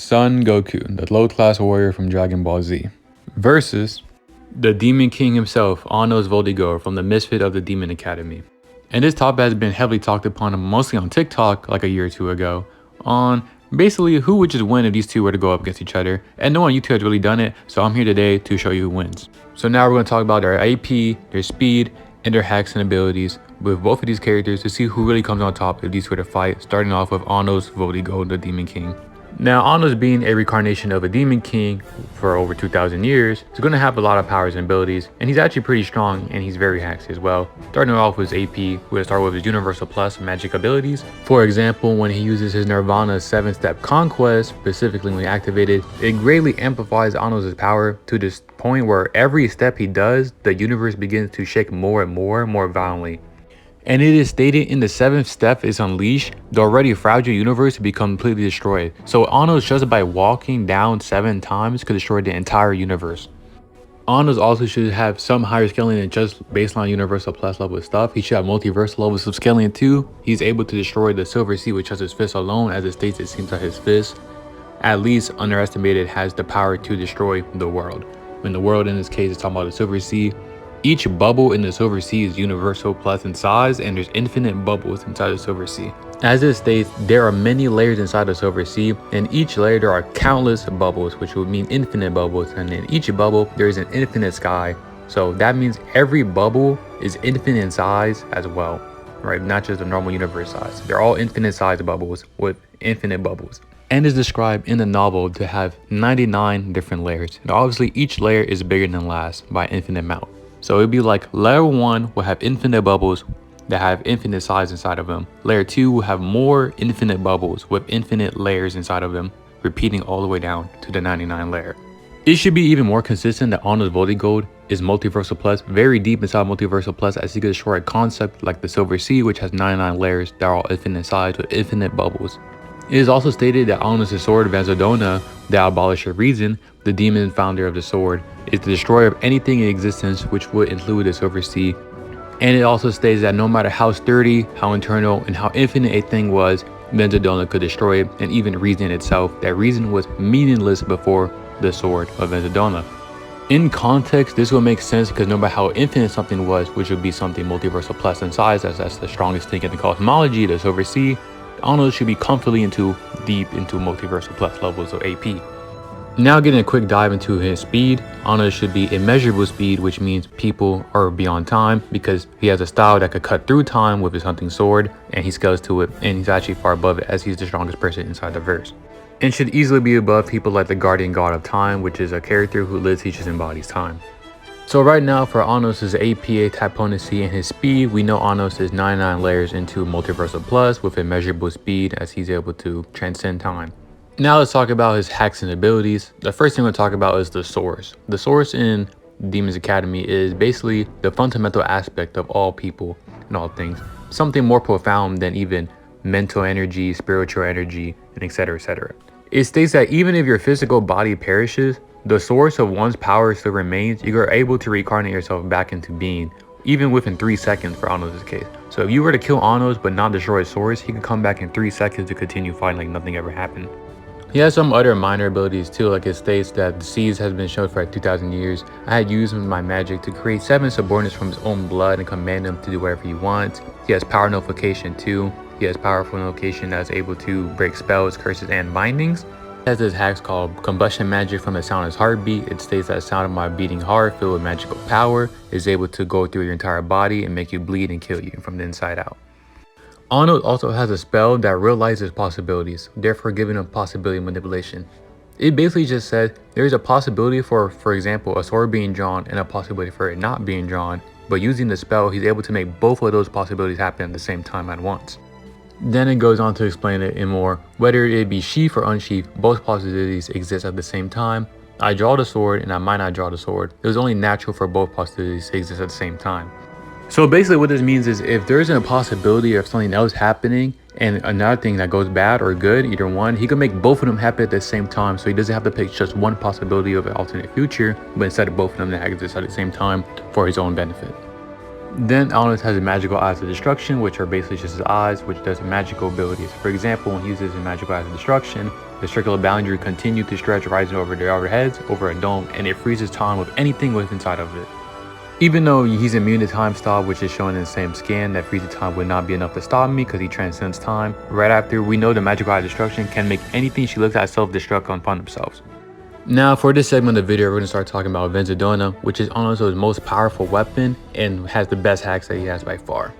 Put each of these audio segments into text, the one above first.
Son Goku, the low-class warrior from Dragon Ball Z, versus the Demon King himself, Anno's Voldigoad from the Misfit of the Demon Academy. And this topic has been heavily talked upon, mostly on TikTok like a year or two ago, on basically who would just win if these two were to go up against each other. And no one on YouTube has really done it, so I'm here today to show you who wins. So now we're going to talk about their AP, their speed, and their hacks and abilities with both of these characters to see who really comes on top if these were to fight, starting off with Anno's Voldigoad, the Demon King. Now, Anno's being a reincarnation of a Demon King for over 2,000 years, is going to have a lot of powers and abilities, and he's actually pretty strong, and he's very hacksy as well. Starting off with his AP, we're going to start with his Universal Plus magic abilities. For example, when he uses his Nirvana 7-step conquest, specifically when he activated, it greatly amplifies Anno's power to this point where every step he does, the universe begins to shake more and more violently. And it is stated in the 7th step is unleashed, the already fragile universe to be completely destroyed. So Anno's just by walking down 7 times could destroy the entire universe. Anno's also should have some higher scaling than just baseline Universal Plus level stuff. He should have multiversal levels of scaling too. He's able to destroy the Silver Sea with just his fist alone. As it states, it seems like his fist, at least underestimated, has the power to destroy the world. When the world in this case is talking about the Silver Sea, each bubble in the Silver Sea is Universal Plus in size, and there's infinite bubbles inside the Silver Sea. As it states, there are many layers inside the Silver Sea, and each layer there are countless bubbles, which would mean infinite bubbles, and in each bubble there is an infinite sky. So that means every bubble is infinite in size as well, right? Not just the normal universe size. They're all infinite size bubbles with infinite bubbles. And is described in the novel to have 99 different layers. And obviously each layer is bigger than last by an infinite amount. So it'd be like layer 1 will have infinite bubbles that have infinite size inside of them. Layer 2 will have more infinite bubbles with infinite layers inside of them, repeating all the way down to the 99 layer. It should be even more consistent that Anno's Voldigoad is Multiversal Plus, very deep inside Multiversal Plus, as he could destroy a concept like the Silver Sea, which has 99 layers that are all infinite size with infinite bubbles. It is also stated that Anno's sword, Vanzodona, the Abolisher of Reason, the demon founder of the sword, is the destroyer of anything in existence, which would include the Silver Sea. And it also states that no matter how sturdy, how internal, and how infinite a thing was, Vanzodona could destroy it, and even Reason itself. That Reason was meaningless before the sword of Vanzodona. In context, this will make sense because no matter how infinite something was, which would be something Multiversal Plus in size, as that's the strongest thing in the cosmology, the Silver Sea, Anno should be comfortably deep into Multiversal Plus levels of AP. Now getting a quick dive into his speed, Anno should be immeasurable speed, which means people are beyond time because he has a style that could cut through time with his hunting sword, and he scales to it, and he's actually far above it as he's the strongest person inside the verse. And should easily be above people like the Guardian God of Time, which is a character who lives, teaches, and embodies time. So right now for Anno's AP type potency and his speed, we know Anno's is 99 layers into Multiversal Plus with immeasurable speed as he's able to transcend time. Now let's talk about his hacks and abilities. The first thing we'll talk about is the source. The source in Demon's Academy is basically the fundamental aspect of all people and all things. Something more profound than even mental energy, spiritual energy, and etc. etc. It states that even if your physical body perishes, the source of one's power still remains. You are able to reincarnate yourself back into being, even within 3 seconds for Anno's case. So if you were to kill Anno's but not destroy his source, he could come back in 3 seconds to continue fighting like nothing ever happened. He has some other minor abilities too, like it states that the seeds has been shown for like 2,000 years. I had used my magic to create 7 subordinates from his own blood and command him to do whatever he wants. He has power nullification too. He has powerful nullification that's able to break spells, curses, and bindings. Has this hacks called Combustion Magic from the sound of his heartbeat. It states that the sound of my beating heart filled with magical power is able to go through your entire body and make you bleed and kill you from the inside out. Anno also has a spell that realizes possibilities, therefore giving him possibility manipulation. It basically just said there's a possibility for example, a sword being drawn and a possibility for it not being drawn, but using the spell, he's able to make both of those possibilities happen at the same time at once. Then it goes on to explain it in more, whether it be sheath or unsheath, both possibilities exist at the same time. I draw the sword and I might not draw the sword. It was only natural for both possibilities to exist at the same time. So basically what this means is if there isn't a possibility of something else happening and another thing that goes bad or good, either one, he can make both of them happen at the same time. So he doesn't have to pick just one possibility of an alternate future, but instead of both of them that exist at the same time for his own benefit. Then Anos has his magical eyes of destruction, which are basically just his eyes, which does magical abilities. For example, when he uses his magical eyes of destruction, the circular boundary continues to stretch, rising over their heads, over a dome, and it freezes time with anything within inside of it. Even though he's immune to time stop, which is shown in the same scan, that freezing time would not be enough to stop me because he transcends time. Right after, we know the magical eye of destruction can make anything she looks at self-destruct upon themselves. Now for this segment of the video, we're going to start talking about Venzadona, which is Anos' most powerful weapon and has the best hacks that he has by far.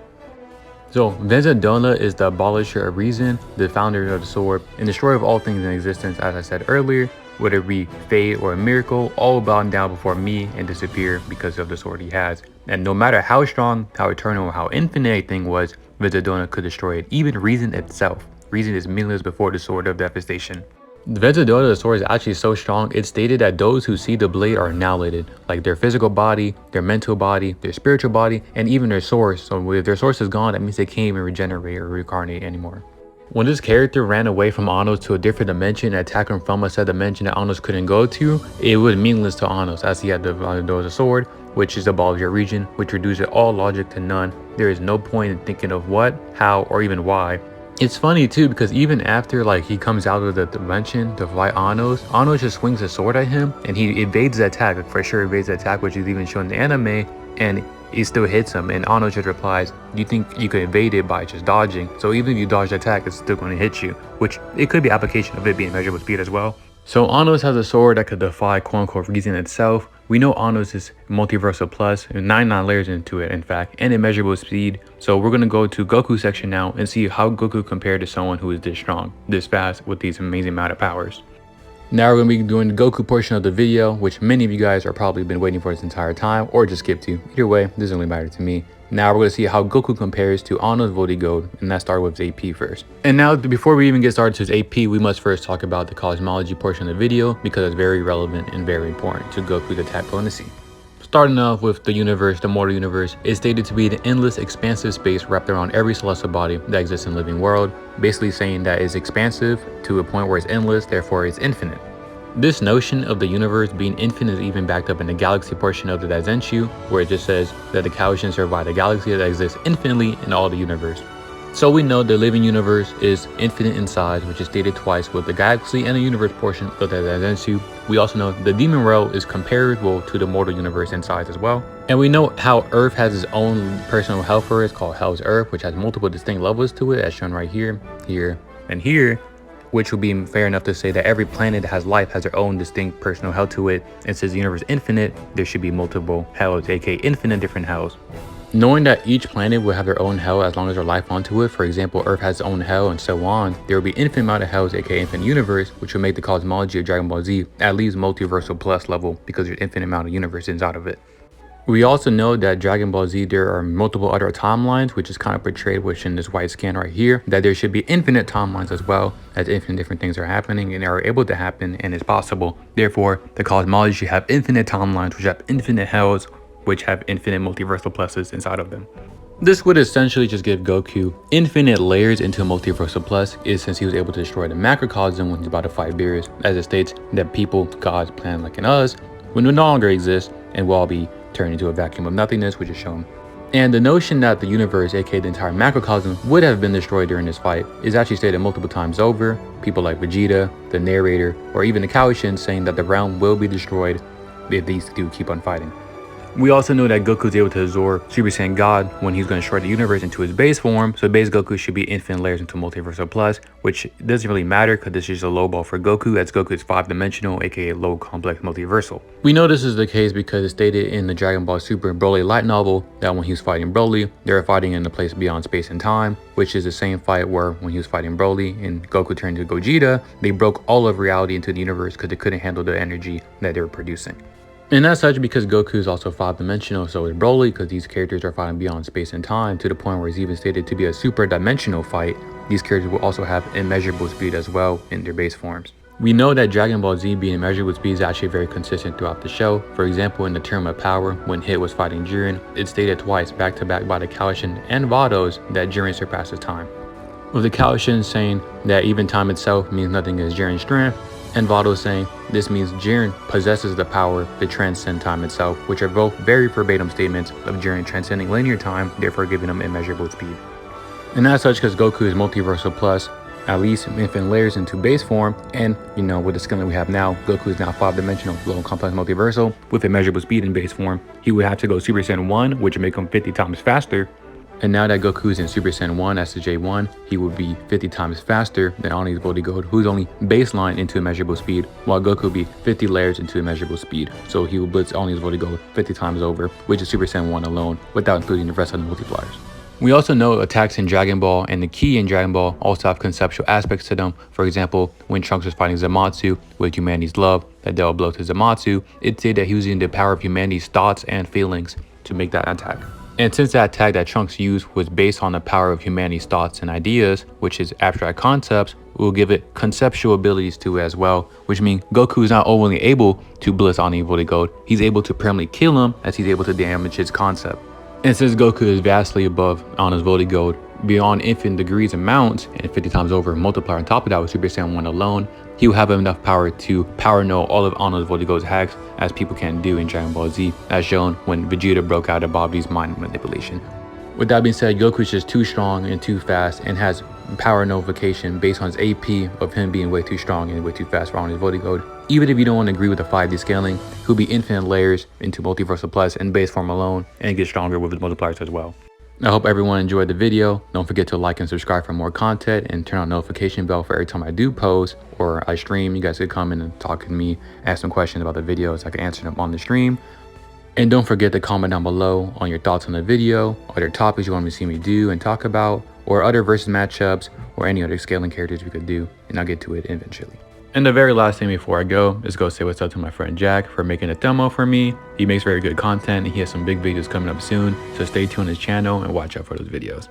So Venzadona is the abolisher of reason, the founder of the sword, and destroyer of all things in existence, as I said earlier, whether it be fate or a miracle, all bow down before me and disappear because of the sword he has. And no matter how strong, how eternal, or how infinite anything was, Venzadona could destroy it, even reason itself. Reason is meaningless before the sword of devastation. The Venzadona, the sword, is actually so strong, it's stated that those who see the blade are annihilated, like their physical body, their mental body, their spiritual body, and even their source. So if their source is gone, that means they can't even regenerate or reincarnate anymore. When this character ran away from Anos to a different dimension and attacked him from a said dimension that Anos couldn't go to, it was meaningless to Anos, as he had the sword, which is abolish your region, which reduces all logic to none. There is no point in thinking of what, how, or even why. It's funny too, because even after he comes out of the dimension to fight Anos just swings a sword at him and he evades the attack, for sure evades the attack, which is even shown in the anime, and he still hits him, and Anos just replies, do you think you could evade it by just dodging? So even if you dodge the attack, it's still going to hit you, which it could be application of it being measurable speed as well. So Anos has a sword that could defy quote-unquote reason itself. We know Anos is multiversal plus, 99 layers into it in fact, and immeasurable speed. So we're going to go to Goku section now and see how Goku compared to someone who is this strong, this fast, with these amazing amount of powers. Now we're going to be doing the Goku portion of the video, which many of you guys are probably been waiting for this entire time, or just skip to. Either way, it doesn't really matter to me. Now we're going to see how Goku compares to Anos Voldigoad, and let's start with his AP first. And now, before we even get started to his AP, we must first talk about the cosmology portion of the video, because it's very relevant and very important to Goku's attack potency. Starting off with the universe, the mortal universe, is stated to be the endless expansive space wrapped around every celestial body that exists in the living world, basically saying that it's expansive to a point where it's endless, therefore it's infinite. This notion of the universe being infinite is even backed up in the galaxy portion of the Daizenshu, where it just says that the Kaioshins survive the galaxy that exists infinitely in all the universe. So we know the living universe is infinite in size, which is stated twice with the galaxy and the universe portion of the Daizenshu. We also know the demon realm is comparable to the mortal universe in size as well. And we know how Earth has its own personal hell for it. It's called Hell's Earth, which has multiple distinct levels to it, as shown right here, here, and here, which would be fair enough to say that every planet that has life has their own distinct personal hell to it. And since the universe is infinite, there should be multiple hells, aka infinite different hells. Knowing that each planet will have their own hell as long as there's life onto it, for example, Earth has its own hell and so on, there will be infinite amount of hells, aka infinite universe, which will make the cosmology of Dragon Ball Z at least multiversal plus level, because there's infinite amount of universe inside of it. We also know that Dragon Ball Z, there are multiple other timelines, which is kind of portrayed within this white scan right here, that there should be infinite timelines as well, as infinite different things are happening and are able to happen and is possible. Therefore, the cosmology should have infinite timelines, which have infinite hells, which have infinite multiversal pluses inside of them. This would essentially just give Goku infinite layers into a multiversal plus, since he was able to destroy the macrocosm when he's about to fight Beerus, as it states that people, gods, planet like in us, will no longer exist and will all be turned into a vacuum of nothingness, which is shown. And the notion that the universe, aka the entire macrocosm, would have been destroyed during this fight is actually stated multiple times over. People like Vegeta, the narrator, or even the Kaioshins saying that the realm will be destroyed if these two keep on fighting. We also know that Goku is able to absorb Super Saiyan God when he's going to destroy the universe into his base form, so base Goku should be infinite layers into multiversal plus, which doesn't really matter because this is just a low ball for Goku, as Goku is 5-dimensional, aka low complex multiversal. We know this is the case because it's stated in the Dragon Ball Super Broly light novel that when he was fighting Broly, they were fighting in a place beyond space and time, which is the same fight where when he was fighting Broly and Goku turned into Gogeta, they broke all of reality into the universe because they couldn't handle the energy that they were producing. And that's such because Goku is also 5-dimensional, so is Broly, because these characters are fighting beyond space and time to the point where it's even stated to be a super dimensional fight. These characters will also have immeasurable speed as well in their base forms. We know that Dragon Ball Z being immeasurable speed is actually very consistent throughout the show. For example, in the Term of Power, when Hit was fighting Jiren, it stated twice back to back by the Kaioshins and Vados that Jiren surpasses time. With the Kaioshins saying that even time itself means nothing against Jiren's strength, And Vado is saying, this means Jiren possesses the power to transcend time itself, which are both very verbatim statements of Jiren transcending linear time, therefore giving him immeasurable speed. And as such, because Goku is multiversal plus at least infinite layers into base form, and with the scaling we have now, Goku is now 5-dimensional, low and complex multiversal with immeasurable speed in base form. He would have to go Super Saiyan 1, which would make him 50 times faster. And now that Goku is in Super Saiyan 1 as the J1, he would be 50 times faster than Oni's Voldigoad, who's only baseline into immeasurable speed, while Goku would be 50 layers into immeasurable speed. So he would blitz Oni's Voldigoad 50 times over, which is Super Saiyan 1 alone, without including the rest of the multipliers. We also know attacks in Dragon Ball and the Ki in Dragon Ball also have conceptual aspects to them. For example, when Trunks was fighting Zamasu with humanity's love, that dealt blow to Zamasu, it said that he was using the power of humanity's thoughts and feelings to make that attack. And since that attack that Trunks used was based on the power of humanity's thoughts and ideas, which is abstract concepts, we'll give it conceptual abilities to it as well, which means Goku is not only able to blitz Oni Voldigoad, he's able to permanently kill him as he's able to damage his concept. And since Goku is vastly above Oni's Voldigoad, beyond infinite degrees amounts, and 50 times over multiplier on top of that with Super Saiyan 1 alone, he will have enough power to power null all of Oni's Voldigoad's hacks, as people can do in Dragon Ball Z, as shown when Vegeta broke out of Bobby's mind manipulation. With that being said, Goku is just too strong and too fast and has power nullification based on his AP of him being way too strong and way too fast for Oni's Voldigoad. Even if you don't want to agree with the 5D scaling, he'll be infinite layers into multiversal plus and base form alone and get stronger with his multipliers as well. I hope everyone enjoyed the video. Don't forget to like and subscribe for more content and turn on notification bell for every time I do post or I stream. You guys could come in and talk to me, ask some questions about the videos. I can answer them on the stream. And don't forget to comment down below on your thoughts on the video, other topics you want me to see me do and talk about, or other versus matchups, or any other scaling characters we could do, and I'll get to it eventually. And the very last thing before I go is go say what's up to my friend Jack for making a demo for me. He makes very good content and he has some big videos coming up soon, so stay tuned on his channel and watch out for those videos.